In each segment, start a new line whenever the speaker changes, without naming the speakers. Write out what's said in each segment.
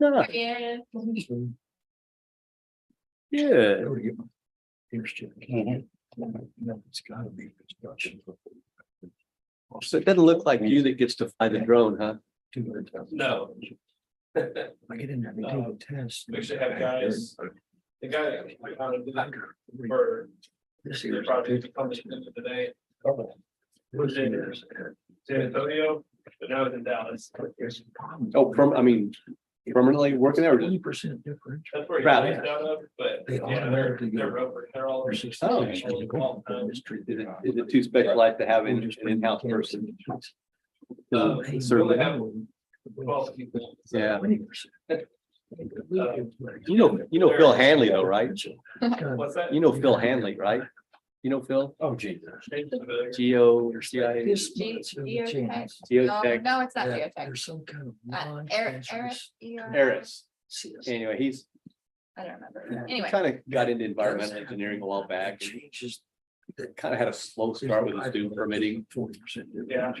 Huh,
Yeah.
Good.
It's gotta be construction.
So it doesn't look like you that gets to fly the drone, huh?
No.
I get in there, they do the test.
We should have guys. The guy that I found did that for
This
the
year's.
project published into today, was in San Antonio, but now it's in Dallas.
Oh, I mean, permanently working there? or just-
20% difference.
That's where he
Right.
based out of, but
They
yeah,
automatically go
they're over, they're all over.
for 60
Oh.
days to go
All
from
time.
this tree.
Is it too specialized to have an in-house person?
Hey,
Certainly.
have 12 people.
Yeah.
20%.
You know Phil Hanley though, right?
What's that?
You know Phil Hanley, right? You know Phil?
Oh, gee.
Geo, CIA,
This month's a
Geotech.
chance.
Geotech,
No, it's not
that
geotech.
There's some kind of.
Eris.
non-cancerous
Eris.
cyst.
Anyway, he's
I don't remember.
he
Anyway,
kind of got into environmental engineering a while back.
Changes.
Kind of had a slow start with his student permitting,
40%.
Yeah.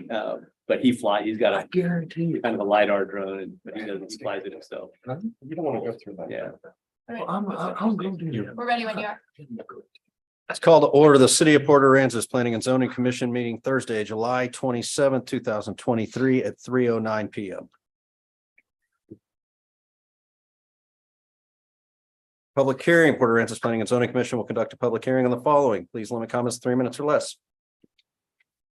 but he's got
I
a
guarantee you.
kind of a LiDAR drone, but he doesn't fly it himself.
You don't want to go through that.
Yeah.
Well, I'm going to do that.
we're ready when you are.
Let's call to order the City of Port Aransas Planning and Zoning Commission meeting Thursday, July 27th, 2023 at 3:09 PM. Public hearing, Port Aransas Planning and Zoning Commission will conduct a public hearing on the following. Please limit comments to 3 minutes or less.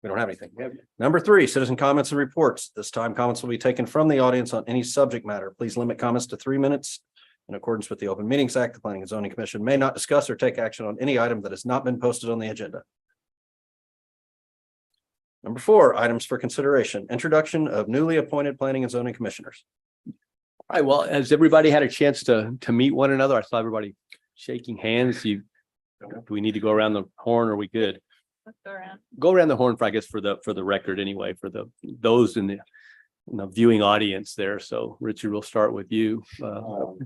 We don't have anything. Number 3, citizen comments and reports. This time comments will be taken from the audience on any subject matter. Please limit comments to 3 minutes. In accordance with the Open Meetings Act, the Planning and Zoning Commission may not discuss or take action on any item that has not been posted on the agenda. Number 4, items for consideration. Introduction of newly appointed planning and zoning commissioners.
All right, well, has everybody had a chance to meet one another? I saw everybody shaking hands. Do we need to go around the horn? Or are we good?
Let's go around.
Go around the horn for, I guess, for the record anyway, for those in the viewing audience there. So Richard, we'll start with you.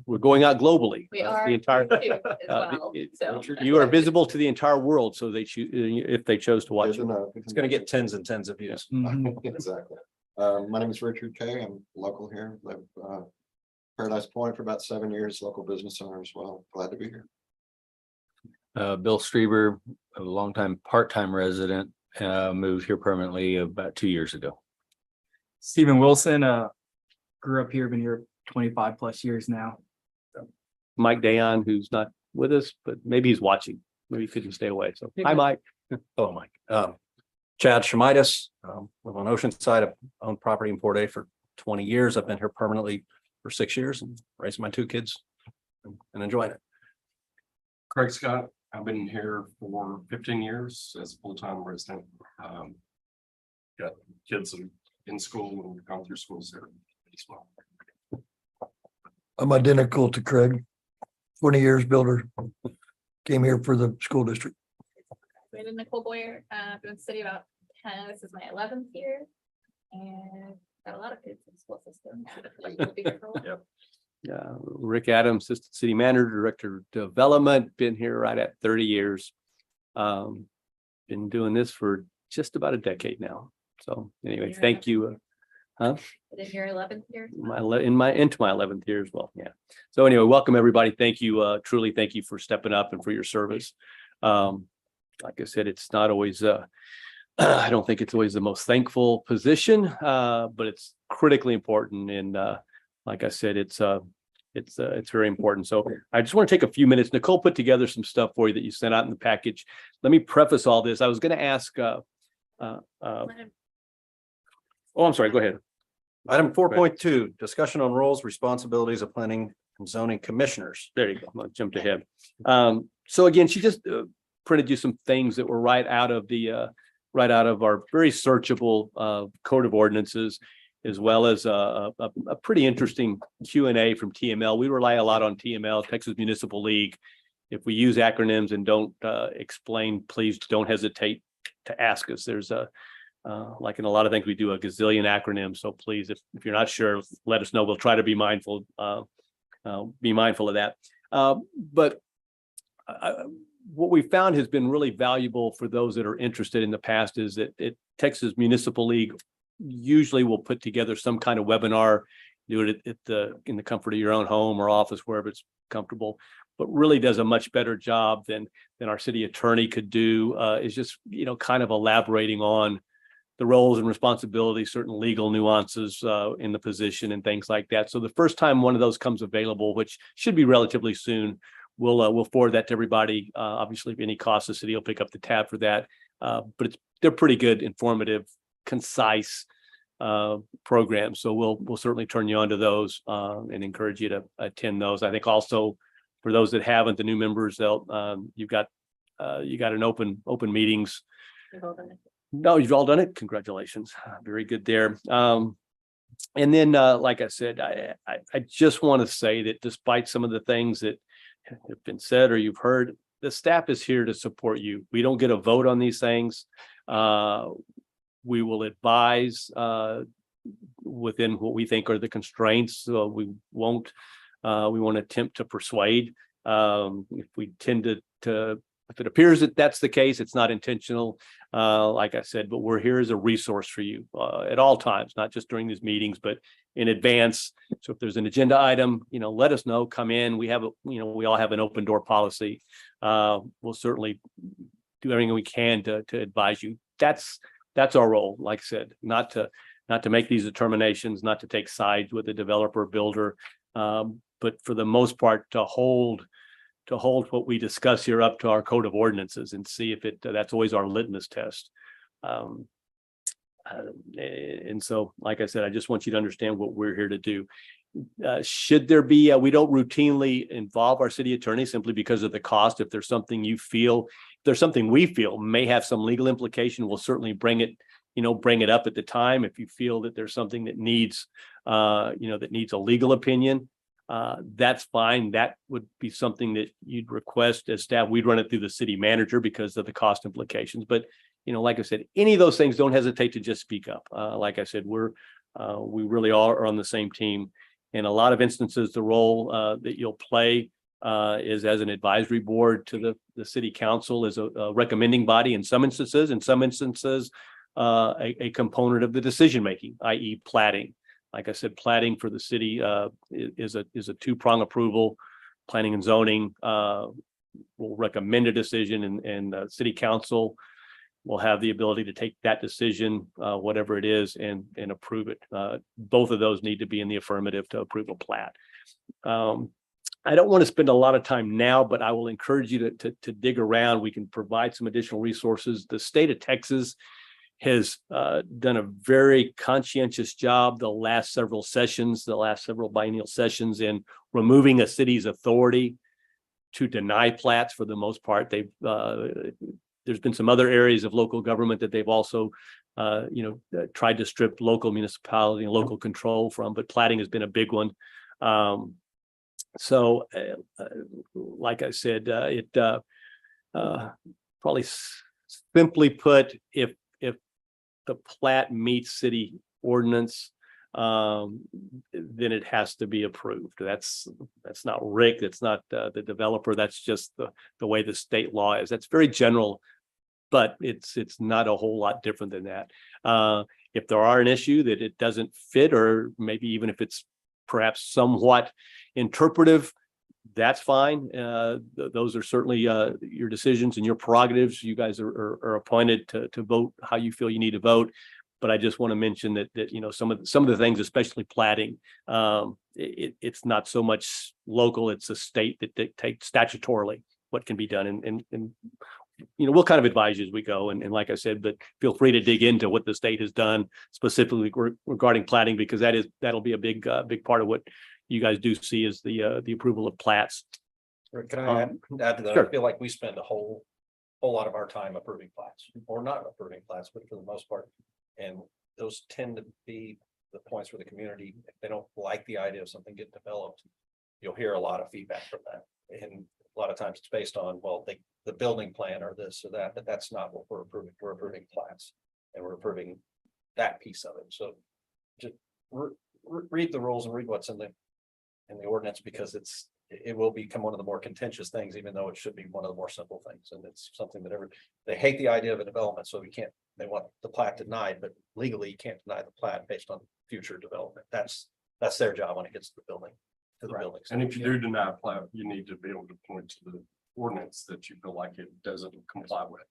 We're going out globally.
We are.
The entire,
YouTube as well, so.
you are visible to the entire world. So they choose, if they chose to watch. you.
It's going to get tens and tens of views.
Exactly. My name is Richard Kay. I'm local here, live Paradise Point for about 7 years, local business owner as well. Glad to be here.
Bill Strieber, a longtime part-time resident, moved here permanently about 2 years ago.
Stephen Wilson, grew up here, been here 25 plus years now.
Mike Dayon, who's not with us, but maybe he's watching. Maybe he couldn't stay away. So hi, Mike.
Hello, Mike. Chad Schmidas, live on Oceanside. I've owned property in Port A for 20 years. I've been here permanently for 6 years and raising my 2 kids and enjoying it.
Craig Scott, I've been here for 15 years as a full-time resident. Got kids in school and gone through schools there as well.
I'm identical to Craig. 20 years builder. Came here for the school district.
We did Nicole Boyer, been in the city about 10, this is my 11th year. And got a lot of kids in the school system. Like, we'll be here for a while.
Rick Adams, Assistant City Manager, Director of Development, been here right at 30 years. Been doing this for just about a decade now. So anyway,
You're
thank you.
in your 11th year.
Into my 11th year as well. Yeah. So anyway, welcome everybody. Thank you. Truly thank you for stepping up and for your service. Like I said, it's not always I don't think it's always the most thankful position, but it's critically important. And like I said, it's very important. So I just want to take a few minutes. Nicole put together some stuff for you that you sent out in the package. Let me preface all this. I was going to ask. Oh, I'm sorry. Go ahead.
Item 4.2, discussion on roles, responsibilities of planning and zoning commissioners.
There you go. I jumped ahead. So again, she just printed you some things that were right out of our very searchable code of ordinances, as well as a pretty interesting Q&A from TML. We rely a lot on TML, Texas Municipal League. If we use acronyms and don't explain, please don't hesitate to ask us. There's like in a lot of things, we do a gazillion acronyms. So please, if you're not sure, let us know. We'll try to be mindful of that. But what we found has been really valuable for those that are interested in the past is that Texas Municipal League usually will put together some kind of webinar do it in the comfort of your own home or office, wherever it's comfortable, but really does a much better job than our city attorney could do, is just, kind of elaborating on the roles and responsibilities, certain legal nuances in the position and things like that. So the first time one of those comes available, which should be relatively soon, we'll forward that to everybody. Obviously, if any cost, the city will pick up the tab for that. But they're pretty good, informative, concise programs. So we'll certainly turn you on to those and encourage you to attend those. I think also for those that haven't, the new members, you've got an open meetings.
We've all done it.
No, you've all done it. Congratulations. Very good there. And then, like I said, I just want to say that despite some of the things that have been said or you've heard, the staff is here to support you. We don't get a vote on these things. We will advise within what we think are the constraints. We won't attempt to persuade. If we tend to if it appears that that's the case, it's not intentional, like I said, but we're here as a resource for you at all times, not just during these meetings, but in advance. So if there's an agenda item, let us know, come in. We all have an open door policy. We'll certainly do everything we can to advise you. That's our role, like I said, not to make these determinations, not to take sides with the developer builder, but for the most part to hold what we discuss here up to our code of ordinances and see if that's always our litmus test. And so, like I said, I just want you to understand what we're here to do. Should there be, we don't routinely involve our city attorney simply because of the cost. If there's something we feel may have some legal implication, we'll certainly bring it up at the time. If you feel that there's something that needs, that needs a legal opinion, that's fine. That would be something that you'd request as staff. We'd run it through the city manager because of the cost implications. But, like I said, any of those things, don't hesitate to just speak up. Like I said, we really all are on the same team. In a lot of instances, the role that you'll play is as an advisory board to the city council, as a recommending body in some instances, a component of the decision-making, i.e. platting. Like I said, platting for the city is a two-prong approval. Planning and zoning will recommend a decision, and city council will have the ability to take that decision, whatever it is, and approve it. Both of those need to be in the affirmative to approve a plat. I don't want to spend a lot of time now, but I will encourage you to dig around. We can provide some additional resources. The state of Texas has done a very conscientious job the last several biennial sessions in removing a city's authority to deny plats for the most part. There's been some other areas of local government that they've also tried to strip local municipality and local control from, but platting has been a big one. So like I said, probably simply put, if the plat meets city ordinance, then it has to be approved. That's not Rick, that's not the developer, that's just the way the state law is. That's very general, but it's not a whole lot different than that. If there are an issue that it doesn't fit, or maybe even if it's perhaps somewhat interpretive, that's fine. Those are certainly your decisions and your prerogatives. You guys are appointed to vote how you feel you need to vote. But I just want to mention that some of the things, especially platting, it's not so much local; it's a state that dictates statutorily what can be done, and we'll kind of advise you as we go. And like I said, but feel free to dig into what the state has done specifically regarding platting, because that'll be a big part of what you guys do see is the approval of plats.
Can I add to that?
Sure.
I feel like we spend a whole lot of our time approving plats, or not approving plats, but for the most part. And those tend to be the points where the community, if they don't like the idea of something getting developed, you'll hear a lot of feedback from that. And a lot of times it's based on, well, the building plan or this or that, but that's not what we're approving. We're approving plats, and we're approving that piece of it. So just read the rules and read what's in the ordinance, because it will become one of the more contentious things, even though it should be one of the more simple things. And it's something that they hate the idea of a development, so they want the plat denied, but legally you can't deny the plat based on future development. That's That's their job when it gets to the building, to the
Right.
buildings.
And if you do deny a plat, you need to be able to point to the ordinance that you feel like it doesn't comply with.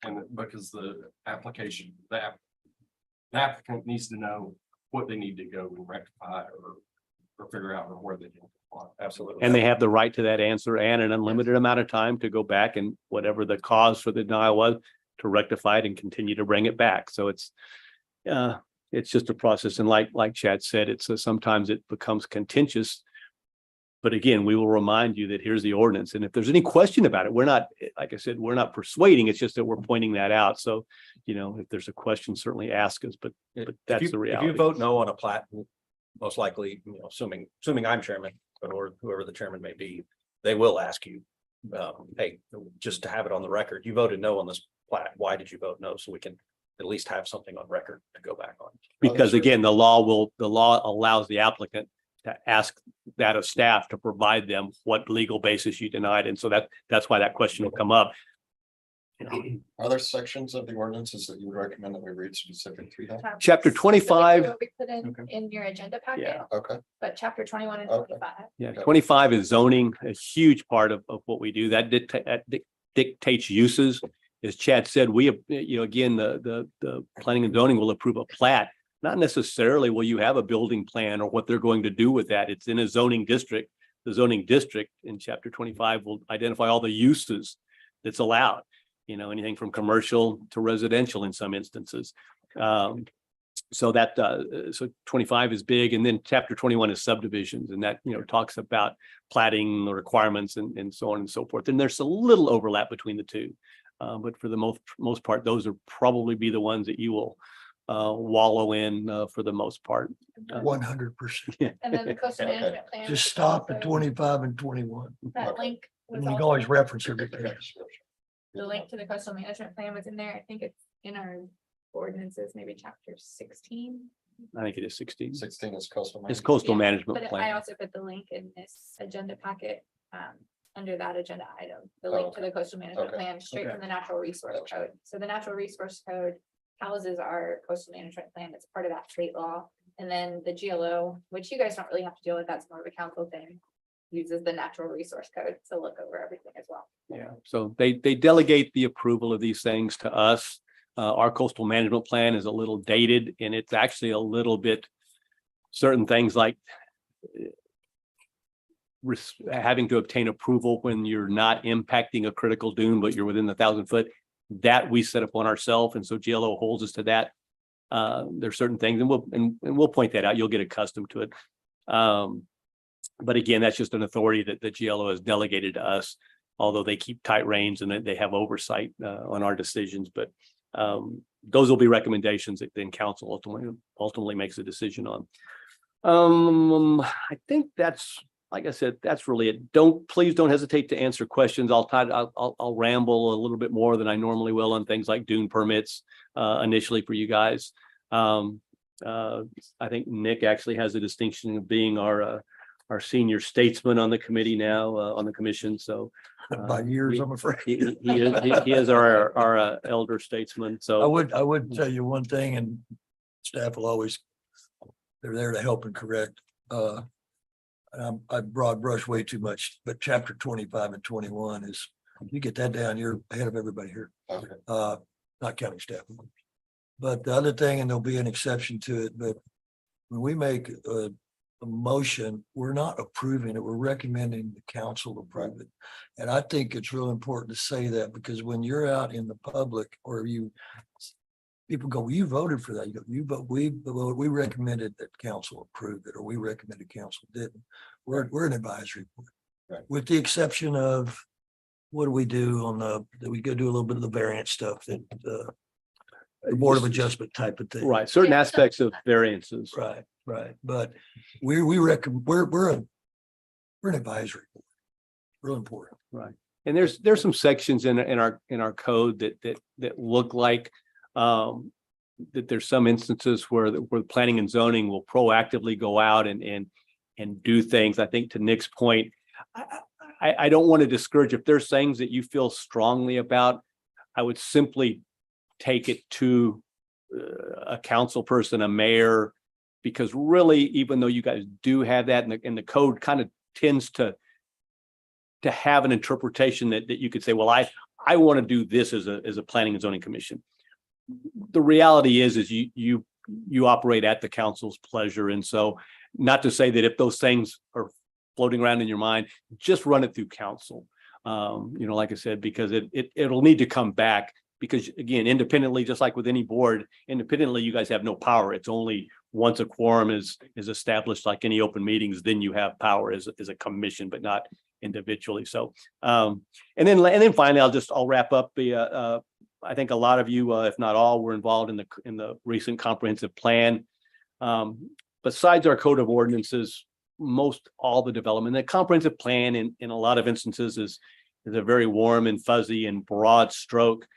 And because the application, the applicant needs to know what they need to go and rectify or figure out or where they can comply.
Absolutely.
And they have the right to that answer and an unlimited amount of time to go back and whatever the cause for the denial was, to rectify it and continue to bring it back. So it's just a process. And like Chad said, it's sometimes it becomes contentious. But again, we will remind you that here's the ordinance. And if there's any question about it, we're not, like I said, we're not persuading. It's just that we're pointing that out. So, if there's a question, certainly ask us, but that's the
If
reality.
you vote no on a plat, most likely, assuming I'm chairman, or whoever the chairman may be, they will ask you, hey, just to have it on the record, you voted no on this plat. Why did you vote no? So we can at least have something on record to go back on.
Because again, the law allows the applicant to ask that of staff to provide them what legal basis you denied. And so that's why that question will come up.
Are there sections of the ordinances that you would recommend that we read specific to that?
Chapter 25.
What we put in your agenda packet,
Yeah.
Okay,
but chapter 21 and
Okay.
25.
Yeah, 25 is zoning, a huge part of what we do. That dictates uses. As Chad said, we have, again, the planning and zoning will approve a plat. Not necessarily will you have a building plan or what they're going to do with that. It's in a zoning district. The zoning district in chapter 25 will identify all the uses that's allowed. Anything from commercial to residential in some instances. So 25 is big, and then chapter 21 is subdivisions, and that talks about platting the requirements and so on and so forth. And there's a little overlap between the two, but for the most part, those are probably be the ones that you will wallow in for the most part.
100%.
And then the coastal
Okay.
management plan.
Just
which
stop
also-
at 25 and 21.
That link was
And you can
also-
always reference everything.
The link to the coastal management plan was in there. I think it's in our ordinances, maybe chapter 16.
I think it is 16.
16 is coastal.
It's
management.
coastal
Yeah,
management
But I
plan.
also put the link in this agenda packet, under that agenda item, the link to the coastal management
Okay.
plan, straight
Okay.
from the natural resource
Gotcha.
code. So the natural resource code houses our coastal management plan. It's part of that state law. And then the GLO, which you guys don't really have to deal with, that's more of a council thing, uses the natural resource code to look over everything as well.
Yeah, so they delegate the approval of these things to us. Our coastal management plan is a little dated, and it's actually a little bit certain things like having to obtain approval when you're not impacting a critical dune, but you're within the 1,000-foot, that we set upon ourselves, and so GLO holds us to that. There's certain things, and we'll point that out. You'll get accustomed to it. But again, that's just an authority that the GLO has delegated to us, although they keep tight reins and they have oversight on our decisions. But those will be recommendations that then council ultimately makes a decision on. I think that's, like I said, that's really it. Please don't hesitate to answer questions. I'll ramble a little bit more than I normally will on things like dune permits initially for you guys. I think Nick actually has a distinction of being our senior statesman on the committee now, on the commission. So
By years, I'm afraid.
he is our elder statesman.
I
So
would tell you one thing, and staff will always, they're there to help and correct. I broad brush way too much, but chapter 25 and 21 is, you get that down, you're ahead of everybody here.
Okay.
Not county staff. But the other thing, and there'll be an exception to it, but when we make a motion, we're not approving it, we're recommending the council approve it. And I think it's real important to say that, because when you're out in the public or people go, well, you voted for that. You go, we recommended that council approve it, or we recommended council didn't. We're an advisory board.
Right.
With the exception of, what do we do on we go do a little bit of the variant stuff that the Board of Adjustment type of thing.
right, certain aspects of variances.
Right. But we're an advisory board. Real important.
And there's some sections in our code that look like that there's some instances where planning and zoning will proactively go out and do things. I think to Nick's point, I don't want to discourage. If there's things that you feel strongly about, I would simply take it to a council person, a mayor, Because really, even though you guys do have that and the code kind of tends to have an interpretation that you could say, well, I want to do this as a planning and zoning commission. The reality is you operate at the council's pleasure. And so not to say that if those things are floating around in your mind, just run it through council. Like I said, because it'll need to come back because again, independently, just like with any board, independently, you guys have no power. It's only once a quorum is established, like any open meetings, then you have power as a commission, but not individually. So, and then finally, I'll wrap up I think a lot of you, if not all, were involved in the recent comprehensive plan. Besides our code of ordinances, most all the development, the comprehensive plan in a lot of instances is a very warm and fuzzy and broad stroke,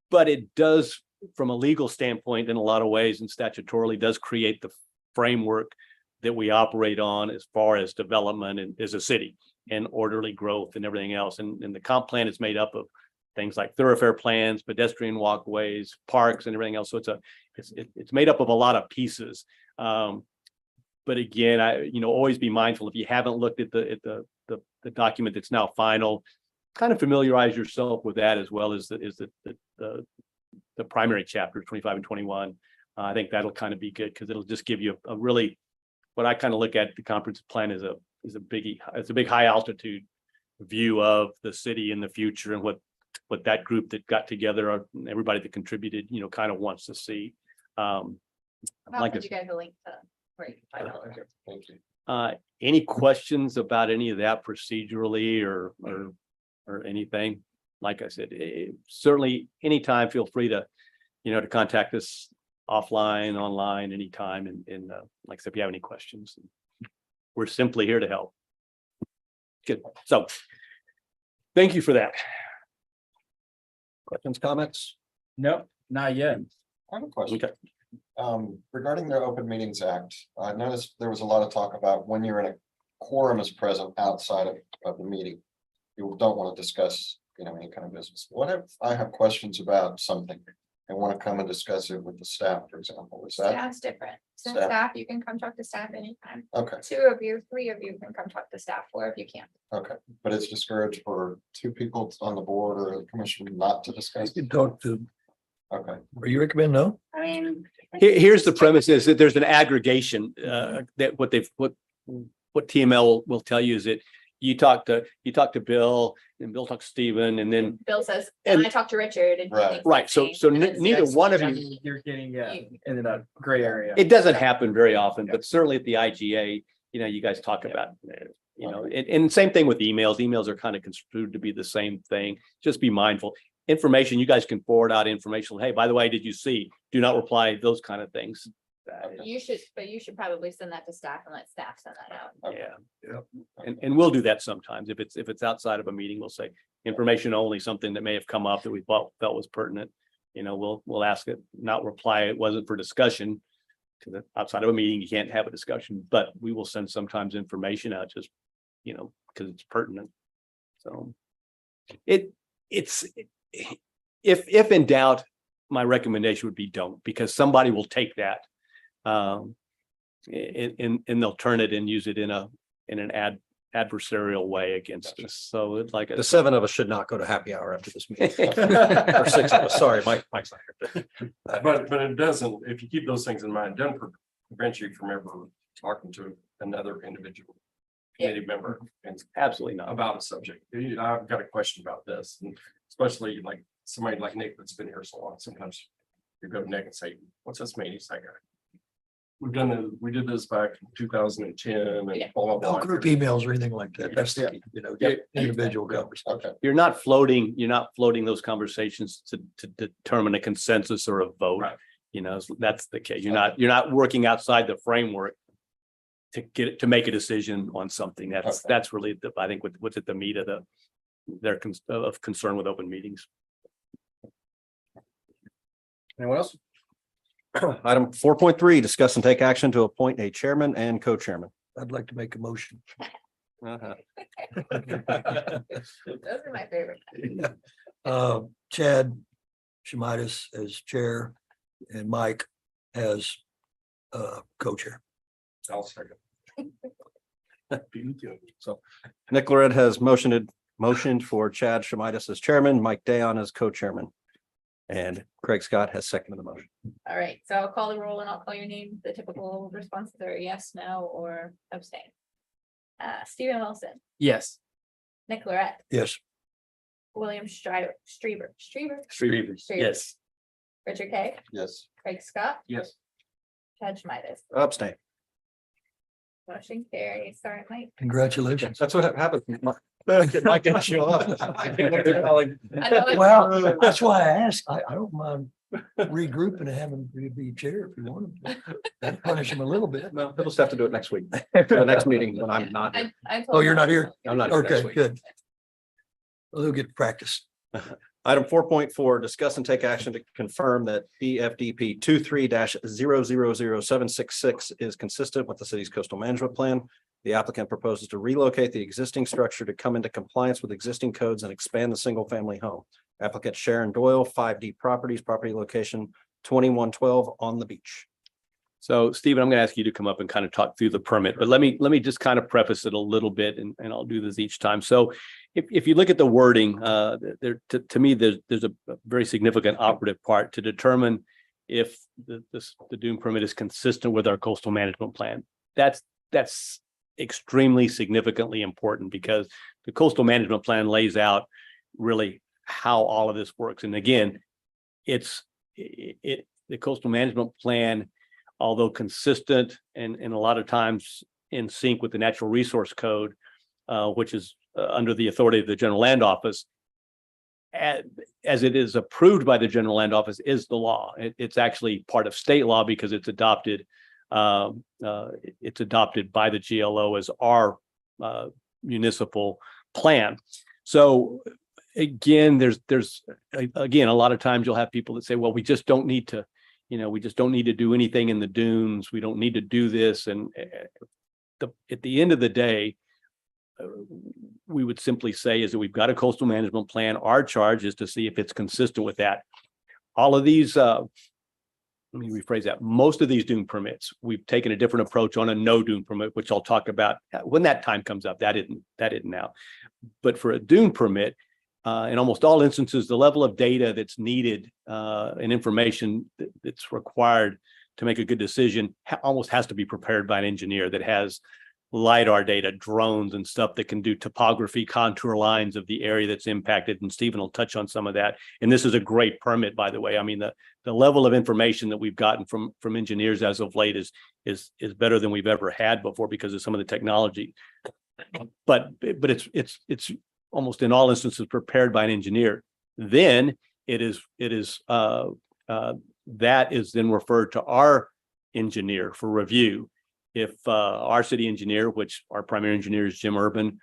but it does, from a legal standpoint, in a lot of ways and statutorily does create the framework that we operate on as far as development and as a city and orderly growth and everything else. And the comp plan is made up of things like thoroughfare plans, pedestrian walkways, parks, and everything else. So it's made up of a lot of pieces. But again, always be mindful if you haven't looked at the document that's now final, kind of familiarize yourself with that as well as the primary chapters 25 and 21. I think that'll kind of be good because it'll just give you a really, what I kind of look at the comprehensive plan is a big high altitude view of the city in the future and what that group that got together, everybody that contributed, kind of wants to see.
I'll
Like
send you guys a link to where you can find all of it.
Thank you.
Any questions about any of that procedurally or anything? Like I said, certainly anytime, feel free to contact us offline, online, anytime. And like I said, if you have any questions, we're simply here to help. Good. So thank you for that.
Questions, comments?
Nope, not yet.
I have a question.
Okay.
Regarding the Open Meetings Act, I noticed there was a lot of talk about when you're in a quorum is present outside of the meeting. You don't want to discuss, any kind of business. What if I have questions about something and want to come and discuss it with the staff, for example? Is that
Staff's different. So
Staff.
staff, you can come talk to staff anytime.
okay?
2 of you, 3 of you can come talk to staff, 4 of you can't.
Okay, but it's discouraged for 2 people on the board or the commission not to discuss.
You can talk to,
Okay,
or you recommend no?
I mean.
Here's the premise is that there's an aggregation that what TML will tell you is that you talk to Bill and Bill talks to Stephen and then
Bill says,
And-
and I talked to Richard. And he
Right.
thinks
right.
the
So
same, and then
neither
it's
one of
just-
you,
You're getting, in a gray area.
it doesn't happen very often, but certainly at the IGA, you guys talk about, and same thing with emails. Emails are kind of construed to be the same thing. Just be mindful. Information, you guys can forward out information. Hey, by the way, did you see? Do not reply, those kind of things.
You should probably send that to staff and let staff send that out.
Yeah.
Yep.
And we'll do that sometimes. If it's outside of a meeting, we'll say information only, something that may have come up that we felt was pertinent. We'll ask it, not reply. It wasn't for discussion. Because outside of a meeting, you can't have a discussion, but we will send sometimes information out just, because it's pertinent. So it's if in doubt, my recommendation would be don't, because somebody will take that. And they'll turn it and use it in an adversarial way against us. So it's like
The 7 of us should not go to happy hour after this meeting. Or 6 of us, sorry, Mike's not here.
But it doesn't, if you keep those things in mind, doesn't prevent you from ever talking to another individual committee member and
absolutely not.
about a subject. I've got a question about this, and especially like somebody like Nick that's been here so long. Sometimes you go to Nick and say, "What's this mean?" He's like, we did this back in 2010 and
Yeah.
blah, blah,
No
blah.
group emails or anything like that. That's the, just individual conversation.
okay,
You're not floating those conversations to determine a consensus or a vote.
Right.
That's the case. You're not working outside the framework to make a decision on something. That's really I think what's at the meat of their concern with open meetings.
Anyone else? Item 4.3, discuss and take action to appoint a chairman and co-chairman.
I'd like to make a motion.
Uh-huh.
Those are my favorite.
Chad Schmidas as chair and Mike as co-chair.
I'll second.
So Nick Lared has motioned for Chad Schmidas as chairman, Mike Dayon as co-chairman. And Craig Scott has seconded the motion.
All right, so I'll call the roll and I'll call your name. The typical responses are yes, no, or abstain. Stephen Wilson,
Yes.
Nick Lorette,
Yes,
William Stryber, Streber,
Yes.
Richard Kay,
Yes.
Craig Scott,
Yes.
Chad Schmidas.
Abstain.
Motion carries. Sorry, Mike.
congratulations.
That's what happened. Mike didn't show up.
I know it's-
Well, that's why I asked. I don't mind regrouping and having to be chair if you want to. That'd punish him a little bit.
No, he'll just have to do it next week. The next meeting when I'm not here.
I told
Oh, you're
him-
not here?
I'm not here next
Okay,
week.
good. Well, they'll get practice.
Item 4.4, discuss and take action to confirm that BFDP 23-000766 is consistent with the city's coastal management plan. The applicant proposes to relocate the existing structure to come into compliance with existing codes and expand the single-family home. Applicant Sharon Doyle, 5D Properties, property location 2112 on the beach.
So Stephen, I'm going to ask you to come up and kind of talk through the permit, but let me just kind of preface it a little bit and I'll do this each time. So if you look at the wording, to me, there's a very significant operative part to determine if the dune permit is consistent with our coastal management plan. That's extremely significantly important because the coastal management plan lays out really how all of this works. And again, the coastal management plan, although consistent and a lot of times in sync with the Natural Resource Code, which is under the authority of the General Land Office, as it is approved by the General Land Office, is the law. It's actually part of state law because it's adopted by the GLO as our municipal plan. So again, there's again, a lot of times you'll have people that say, well, we just don't need to, we just don't need to do anything in the dunes. We don't need to do this. And at the end of the day, we would simply say is that we've got a coastal management plan. Our charge is to see if it's consistent with that. All of these, let me rephrase that. Most of these dune permits, we've taken a different approach on a no dune permit, which I'll talk about when that time comes up. That isn't now. But for a dune permit, in almost all instances, the level of data that's needed and information that's required to make a good decision almost has to be prepared by an engineer that has LiDAR data, drones and stuff that can do topography, contour lines of the area that's impacted. And Stephen will touch on some of that. And this is a great permit, by the way. I mean, the level of information that we've gotten from engineers as of late is better than we've ever had before because of some of the technology. But it's almost in all instances prepared by an engineer. Then that is then referred to our engineer for review. If our city engineer, which our primary engineer is Jim Urban,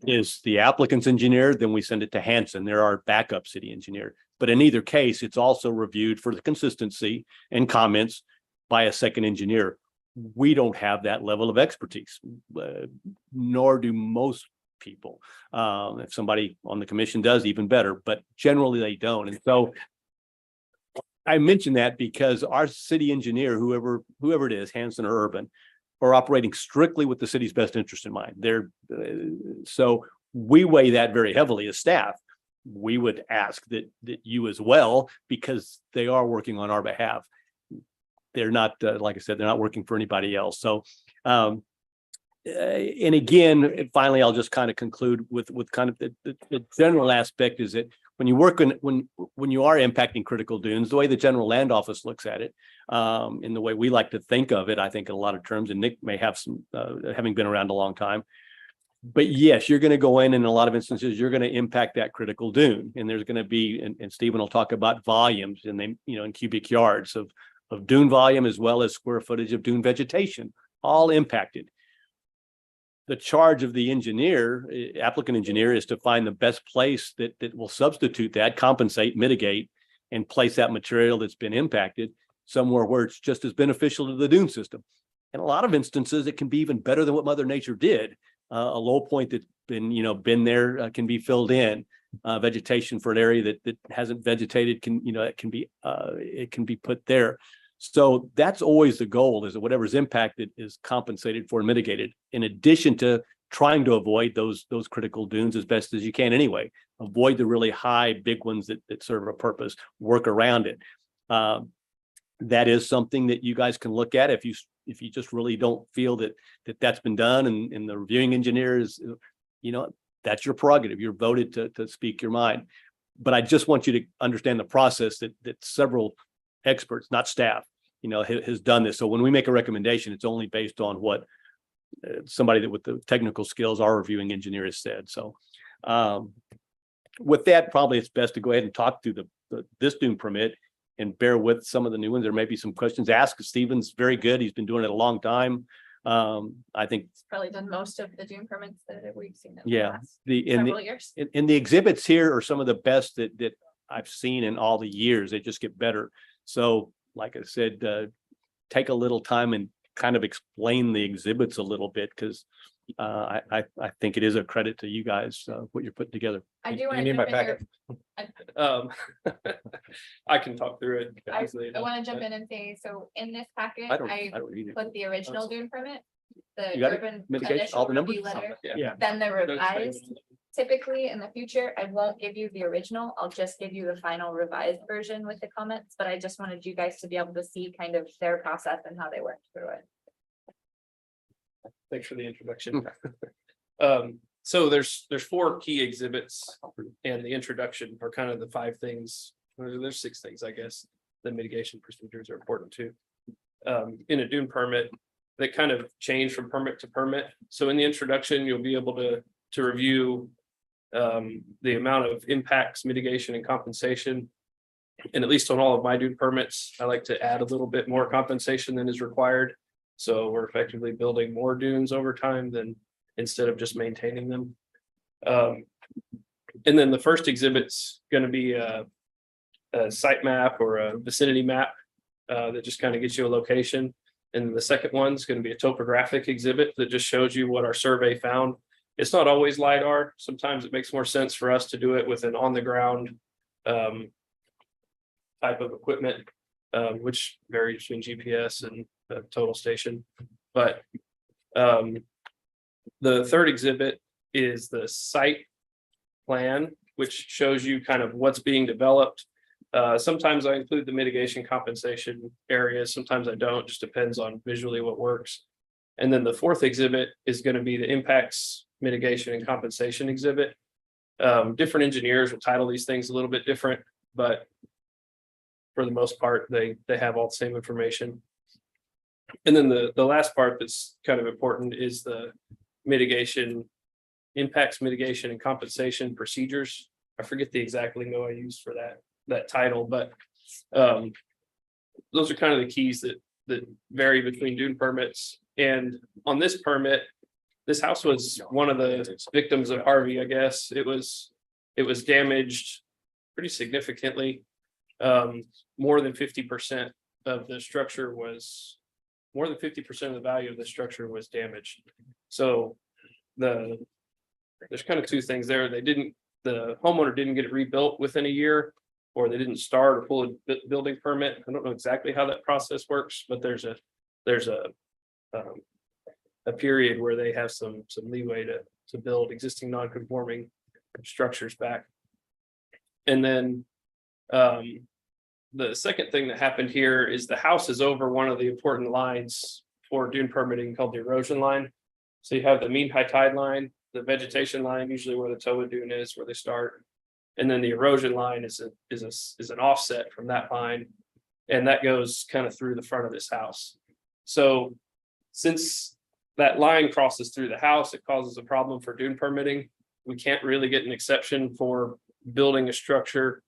is the applicant's engineer, then we send it to Hanson. They're our backup city engineer. But in either case, it's also reviewed for the consistency and comments by a second engineer. We don't have that level of expertise, nor do most people. If somebody on the commission does, even better, but generally they don't. And so I mention that because our city engineer, whoever it is, Hanson or Urban, are operating strictly with the city's best interest in mind. So we weigh that very heavily as staff. We would ask that you as well, because they are working on our behalf. They're not, like I said, they're not working for anybody else. So, and again, finally, I'll just kind of conclude with kind of the general aspect is that when you work when you are impacting critical dunes, the way the General Land Office looks at it, in the way we like to think of it, I think in a lot of terms, and Nick may have some, having been around a long time. But yes, you're going to go in a lot of instances, you're going to impact that critical dune. And there's going to be, and Stephen will talk about volumes and they, in cubic yards of dune volume, as well as square footage of dune vegetation, all impacted. The charge of the engineer, applicant engineer, is to find the best place that will substitute that, compensate, mitigate, and place that material that's been impacted somewhere where it's just as beneficial to the dune system. In a lot of instances, it can be even better than what Mother Nature did. A low point that's been there can be filled in. Vegetation for an area that hasn't vegetated can be put there. So that's always the goal, is that whatever's impacted is compensated for and mitigated, in addition to trying to avoid those critical dunes as best as you can anyway. Avoid the really high, big ones that serve a purpose, work around it. That is something that you guys can look at if you just really don't feel that's been done, and the reviewing engineers, that's your prerogative. You're voted to speak your mind. But I just want you to understand the process that several experts, not staff, has done this. So when we make a recommendation, it's only based on what somebody that with the technical skills, our reviewing engineer, has said. So with that, probably it's best to go ahead and talk through this dune permit and bear with some of the new ones. There may be some questions asked. Stephen's very good. He's been doing it a long time. I think
It's probably done most of the dune permits that we've seen. in the
Yeah,
last
in
Several years.
the exhibits here are some of the best that I've seen in all the years. They just get better. So like I said, take a little time and kind of explain the exhibits a little bit, because I think it is a credit to you guys, what you're putting together.
I do
You
want to
need my
jump in here.
I can talk through it.
I want to jump in and say, so in this packet,
I don't
I put the original dune permit. The
You got it?
urban
Mitigation,
initial
all the numbers?
review letter,
Yeah.
then the revised. Typically, in the future, I won't give you the original. I'll just give you the final revised version with the comments, but I just wanted you guys to be able to see kind of their process and how they worked through it.
Thanks for the introduction. So there's 4 key exhibits, and the introduction are kind of the 5 things. There's 6 things, I guess. The mitigation procedures are important too. In a dune permit, that kind of change from permit to permit. So in the introduction, you'll be able to review the amount of impacts, mitigation, and compensation. And at least on all of my dune permits, I like to add a little bit more compensation than is required. So we're effectively building more dunes over time than instead of just maintaining them. And then the first exhibit's going to be a site map or a vicinity map that just kind of gets you a location. And the second one's going to be a topographic exhibit that just shows you what our survey found. It's not always LiDAR. Sometimes it makes more sense for us to do it with an on the ground type of equipment, which varies between GPS and total station. But the third exhibit is the site plan, which shows you kind of what's being developed. Sometimes I include the mitigation compensation areas. Sometimes I don't, just depends on visually what works. And then the fourth exhibit is going to be the impacts, mitigation, and compensation exhibit. Different engineers will title these things a little bit different, but for the most part, they have all the same information. And then the last part that's kind of important is the mitigation, impacts, mitigation, and compensation procedures. I forget the exact lingo I used for that title, but those are kind of the keys that vary between dune permits. And on this permit, this house was one of the victims of Harvey, I guess. It was damaged pretty significantly. More than 50% of the structure was, more than 50% of the value of the structure was damaged. So there's kind of 2 things there. The homeowner didn't get it rebuilt within a year, or they didn't start or pull a building permit. I don't know exactly how that process works, but there's a period where they have some leeway to build existing non-conforming structures back. And then the second thing that happened here is the house is over one of the important lines for dune permitting called the erosion line. So you have the mean high tide line, the vegetation line, usually where the toa dune is, where they start. And then the erosion line is an offset from that line. And that goes kind of through the front of this house. So since that line crosses through the house, it causes a problem for dune permitting. We can't really get an exception for building a structure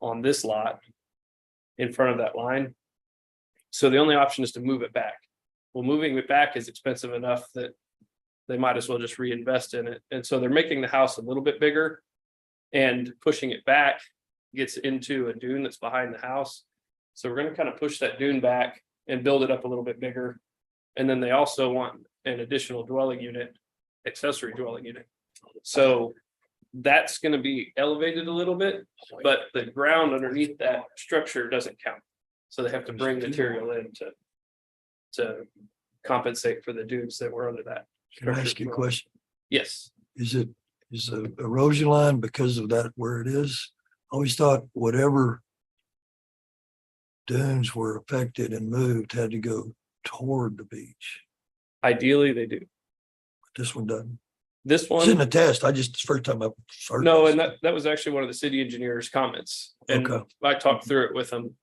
on this lot in front of that line. So the only option is to move it back. Well, moving it back is expensive enough that they might as well just reinvest in it. And so they're making the house a little bit bigger, and pushing it back gets into a dune that's behind the house. So we're going to kind of push that dune back and build it up a little bit bigger. And then they also want an additional dwelling unit, accessory dwelling unit. So that's going to be elevated a little bit, but the ground underneath that structure doesn't count. So they have to bring material in to compensate for the dunes that were under that.
Can I ask you a question?
Yes,
Is the erosion line because of that where it is? I always thought whatever dunes were affected and moved had to go toward the beach.
ideally they do.
This one doesn't.
This
It's in the
one,
test. it's the first time I've heard.
no,
this.
and that was actually one of the city engineer's comments. And
Okay.
I talked through it with him.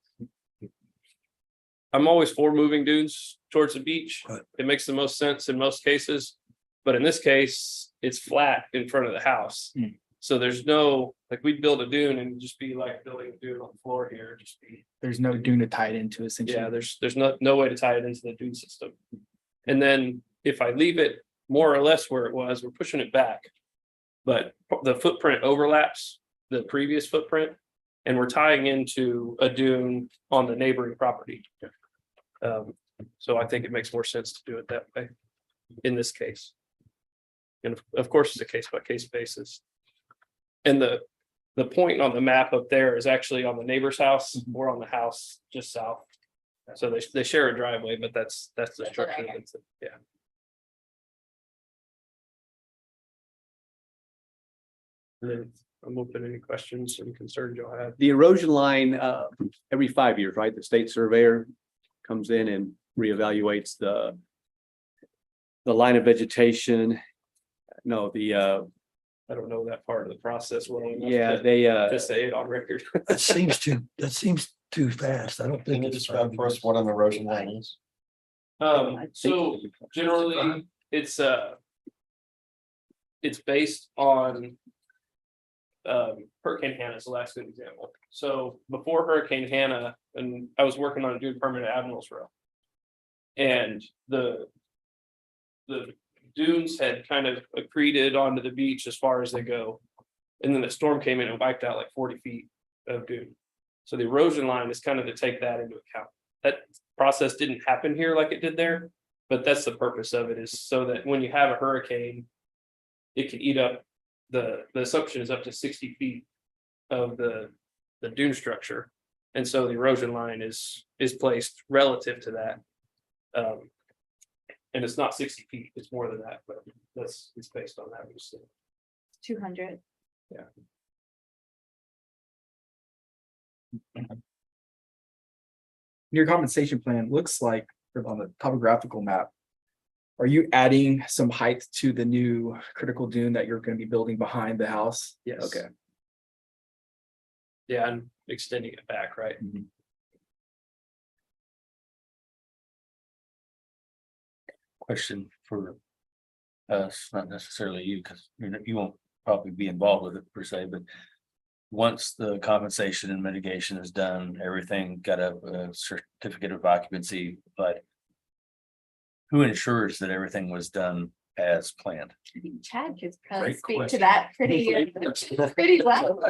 I'm always for moving dunes towards the beach.
Right.
It makes the most sense in most cases. But in this case, it's flat in front of the house.
Hmm.
So there's no, like, we'd build a dune and just be like building a dune on the floor here, just be.
There's no dune to tie it into essentially.
Yeah, there's no way to tie it into the dune system. And then if I leave it more or less where it was, we're pushing it back. But the footprint overlaps the previous footprint, and we're tying into a dune on the neighboring property. So I think it makes more sense to do it that way in this case. And of course, it's a case by case basis. And the point on the map up there is actually on the neighbor's house. We're on the house just south. So they share a driveway, but that's the
That's
structure.
okay.
Yeah. And then I'm open to any questions and concerns y'all have.
The erosion line, every 5 years, right? The state surveyor comes in and reevaluates the line of vegetation. No,
I don't know that part of the process well enough
yeah,
to
they,
say it on record.
That seems too fast. I don't
Can
think
you
it's.
describe for us what an erosion line is?
So generally, it's based on Hurricane Hannah is the last good example. So before Hurricane Hannah, and I was working on a dune permit at Admiral's Row. And the dunes had kind of accreted onto the beach as far as they go. And then the storm came in and wiped out like 40 feet of dune. So the erosion line is kind of to take that into account. That process didn't happen here like it did there, but that's the purpose of it, is so that when you have a hurricane, it can eat up, the assumption is up to 60 feet of the dune structure. And so the erosion line is placed relative to that. And it's not 60 feet, it's more than that, but it's based on that.
200.
Your compensation plan looks like on the topographical map. Are you adding some height to the new critical dune that you're going to be building behind the house?
Yes.
Okay.
Yeah, and extending it back, right?
Question for us, not necessarily you, because you won't probably be involved with it per se, but once the compensation and mitigation is done, everything got a certificate of occupancy, but who ensures that everything was done as planned?
I think Chad could probably
Great
speak to
question.
that pretty well.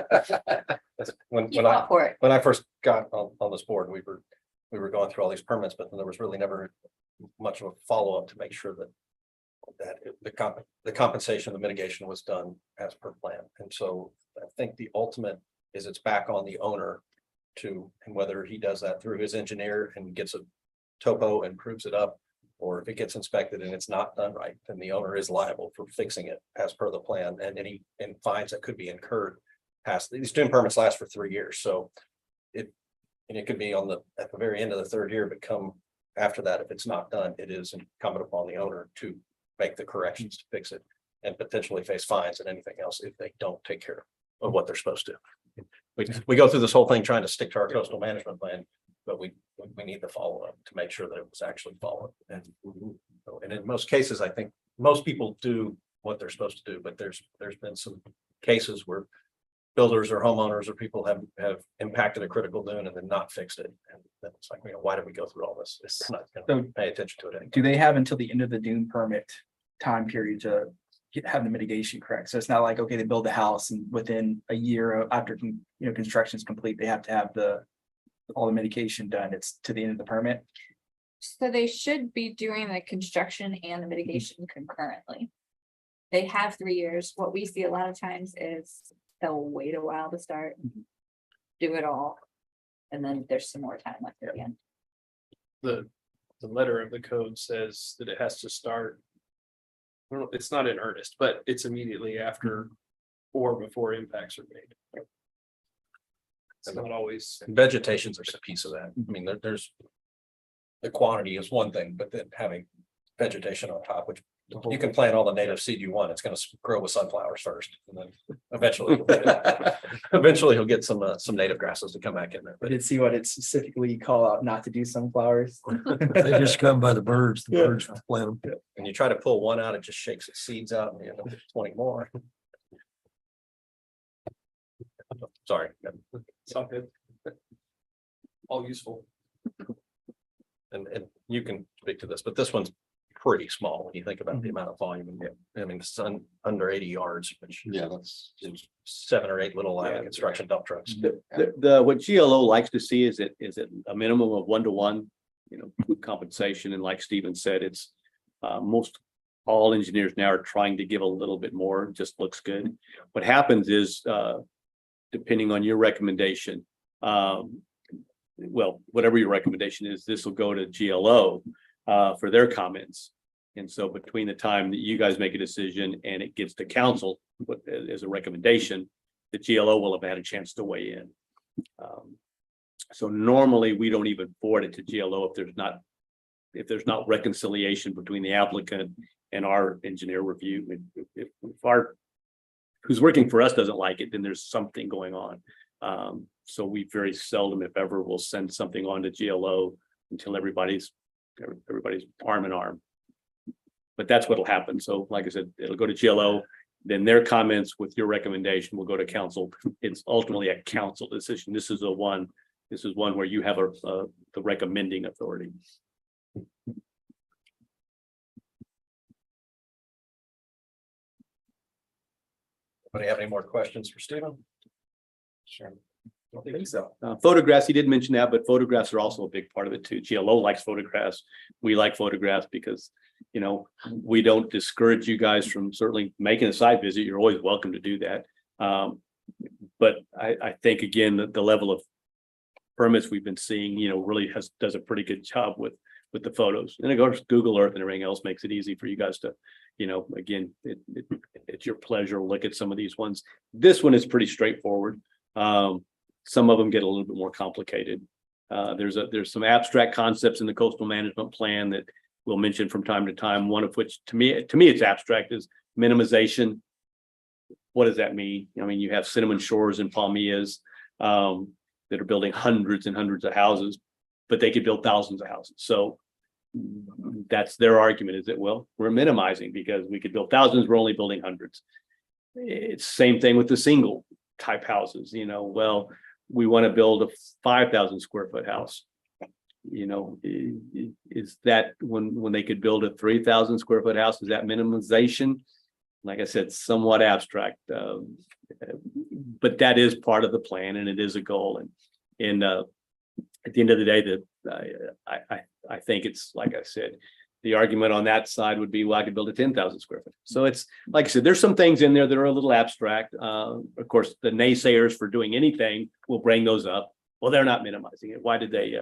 When
You fought for it.
I first got on this board, we were going through all these permits, but then there was really never much of a follow-up to make sure that the compensation, the mitigation was done as per plan. And so I think the ultimate is it's back on the owner to, and whether he does that through his engineer and gets a topo and proves it up, or if it gets inspected and it's not done right, then the owner is liable for fixing it as per the plan, and any fines that could be incurred past, these dune permits last for 3 years, so it could be at the very end of the third year, but come after that, if it's not done, it is incumbent upon the owner to make the corrections to fix it and potentially face fines and anything else if they don't take care of what they're supposed to. We go through this whole thing trying to stick to our coastal management plan, but we need the follow-up to make sure that it was actually followed. And in most cases, I think most people do what they're supposed to do, but there's been some cases where builders or homeowners or people have impacted a critical dune and then not fixed it. And then it's like, why did we go through all this? It's not gonna pay attention to it anymore.
Do they have until the end of the dune permit time period to have the mitigation correct? So it's not like, okay, they build the house and within a year after, construction is complete, they have to have all the mitigation done. It's to the end of the permit.
So they should be doing the construction and the mitigation concurrently. They have 3 years. What we see a lot of times is they'll wait a while to start. Do it all. And then there's some more time left at the end.
The letter of the code says that it has to start. Well, it's not in earnest, but it's immediately after or before impacts are made. It's not always.
Vegetation's a piece of that. I mean, there's. The quantity is one thing, but then having vegetation on top, which you can plant all the native seed you want, it's gonna grow with sunflowers first, and then eventually. Eventually he'll get some native grasses to come back in there,
I
but
did see what it specifically call out not to do sunflowers.
They just come by the birds. The
Yeah.
birds plant them.
when you try to pull one out, it just shakes its seeds out and you end up with 20 more. Sorry.
It's all good. All useful.
And you can speak to this, but this one's pretty small when you think about the amount of volume. And I mean, it's under 80 yards, which
Yeah, that's.
7 or 8 little construction dump trucks.
What GLO likes to see is it a minimum of 1-to-1, compensation. And like Stephen said, it's most all engineers now are trying to give a little bit more, it just looks good. What happens is, depending on your recommendation, well, whatever your recommendation is, this will go to GLO for their comments. And so between the time that you guys make a decision and it gets to council as a recommendation, the GLO will have had a chance to weigh in. So normally we don't even forward it to GLO if there's not reconciliation between the applicant and our engineer review. If our who's working for us doesn't like it, then there's something going on. So we very seldom, if ever, will send something on to GLO until everybody's arm in arm. But that's what'll happen. So like I said, it'll go to GLO, then their comments with your recommendation will go to council. It's ultimately a council decision. This is one where you have the recommending authority.
Anybody have any more questions for Stephen?
Sure.
I think so.
Photographs, he did mention that, but photographs are also a big part of it too. GLO likes photographs. We like photographs because, we don't discourage you guys from certainly making a site visit. You're always welcome to do that. But I think again, the level of permits we've been seeing, really does a pretty good job with the photos. And of course, Google Earth and everything else makes it easy for you guys to, again, it's your pleasure to look at some of these ones. This one is pretty straightforward. Some of them get a little bit more complicated. There's some abstract concepts in the coastal management plan that we'll mention from time to time. One of which to me it's abstract is minimization. What does that mean? I mean, you have Cinnamon Shores and Palmillas that are building hundreds and hundreds of houses, but they could build thousands of houses. So that's their argument, is that, well, we're minimizing because we could build thousands, we're only building hundreds. It's same thing with the single type houses, well, we want to build a 5,000 square foot house. Is that when they could build a 3,000 square foot house, is that minimization? Like I said, somewhat abstract, but that is part of the plan and it is a goal. And at the end of the day, I think it's, like I said, the argument on that side would be, well, I could build a 10,000 square foot. So it's, like I said, there's some things in there that are a little abstract. Of course, the naysayers for doing anything will bring those up. Well, they're not minimizing it. Why did they,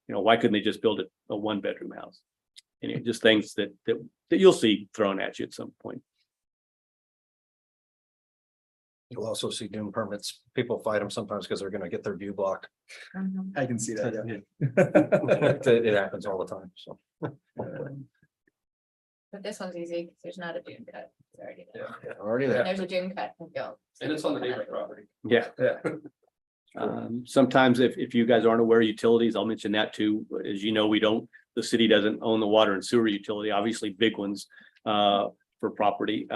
why couldn't they just build a 1-bedroom house? Just things that you'll see thrown at you at some point.
You'll also see dune permits. People fight them sometimes because they're going to get their view blocked.
I can see that.
It happens all the time, so.
But this one's easy because there's not a dune cut. It's already there.
Yeah, already
And
there.
there's a dune cut.
And it's on the neighbor's property.
Yeah. Sometimes if you guys aren't aware of utilities, I'll mention that too. As you know, the city doesn't own the water and sewer utility, obviously big ones for property.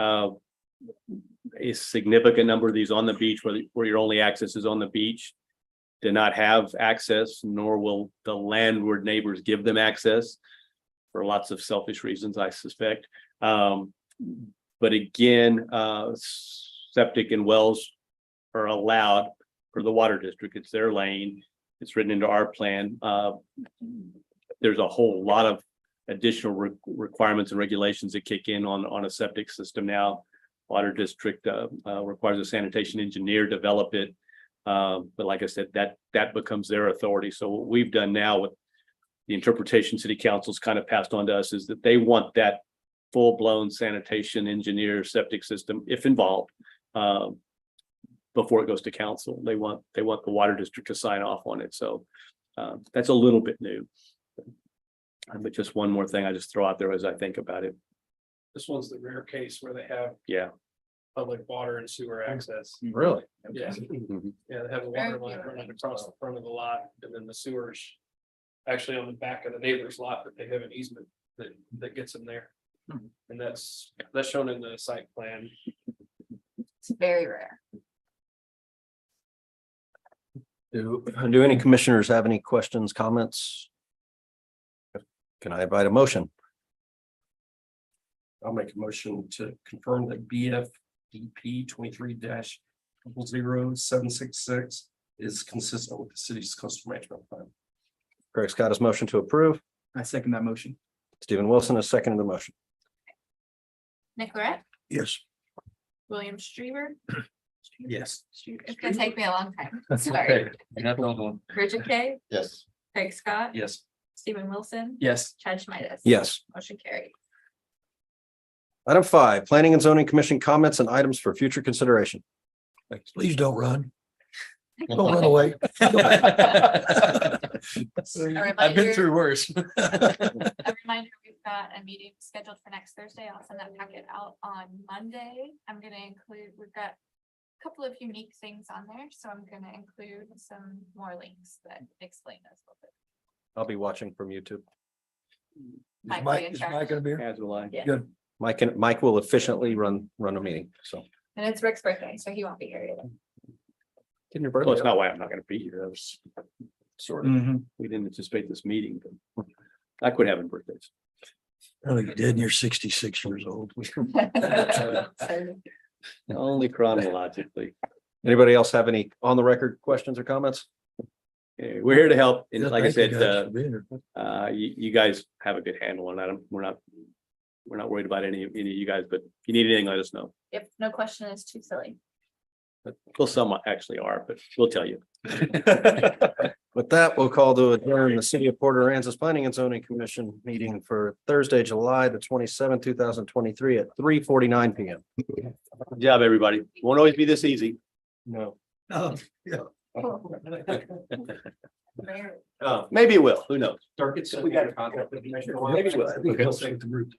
A significant number of these on the beach where your only access is on the beach do not have access, nor will the landward neighbors give them access for lots of selfish reasons, I suspect. But again, septic and wells are allowed for the water district. It's their lane. It's written into our plan. There's a whole lot of additional requirements and regulations that kick in on a septic system now. Water district requires a sanitation engineer develop it. But like I said, that becomes their authority. So what we've done now with the interpretation city council's kind of passed on to us is that they want that full-blown sanitation engineer septic system, if involved, before it goes to council. They want the water district to sign off on it. So that's a little bit new. But just one more thing I just throw out there as I think about it.
This one's the rare case where they have
Yeah.
public water and sewer access.
Really?
Yeah,
Mhm.
yeah, they have a water line running across the front of the lot, and then the sewers actually on the back of the neighbor's lot, but they have an easement that gets them there. And that's shown in the site plan.
It's very rare.
Do any commissioners have any questions, comments? Can I invite a motion?
I'll make a motion to confirm that BFDP 23-00766 is consistent with the city's coastal management plan.
Craig Scott has motion to approve.
I second that motion.
Stephen Wilson has seconded the motion.
Nick Lorette,
Yes.
William Streeter.
Yes.
It's gonna take me a long time.
That's
Sorry.
okay. You're not the only one.
Bridget Kay,
Yes.
Craig Scott,
Yes.
Stephen Wilson,
Yes.
Chad Schmidt.
Yes.
Motion carried.
Item 5, Planning and Zoning Commission comments and items for future consideration.
Please don't run. Don't run away.
I've been through worse.
A reminder, we've got a meeting scheduled for next Thursday. I'll send that packet out on Monday. I'm gonna include, we've got a couple of unique things on there, so I'm gonna include some more links that explain this a little bit.
I'll be watching from YouTube.
Mike, will you
Is
charge?
Mike gonna be here?
As will I.
Yeah.
Good.
Mike will efficiently run a meeting, so.
And it's Rick's birthday, so he won't be here either.
Getting your
Well,
birthday.
it's not why I'm not gonna be here. That was sort of,
Mm-hmm.
we didn't anticipate this meeting, but I quit having birthdays.
Oh, you did, and you're 66 years old.
Only chronologically.
Anybody else have any on the record questions or comments?
We're here to help. And
Yeah,
like I
thank you
said,
guys for being here.
you guys have a good handle on that. We're not worried about any of you guys, but if you need anything, let us know.
If no question is too silly.
But well, some actually are, but we'll tell you.
With that, we'll call to adjourn the City of Port Aransas Planning and Zoning Commission meeting for Thursday, July the 27th, 2023 at 3:49 PM.
Good job, everybody. Won't always be this easy.
No.
Oh, yeah.
Maybe it will. Who knows?
We got a contact.
Maybe it will.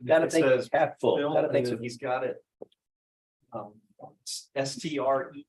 Gotta think half full. Gotta think so.
He's got it. STRE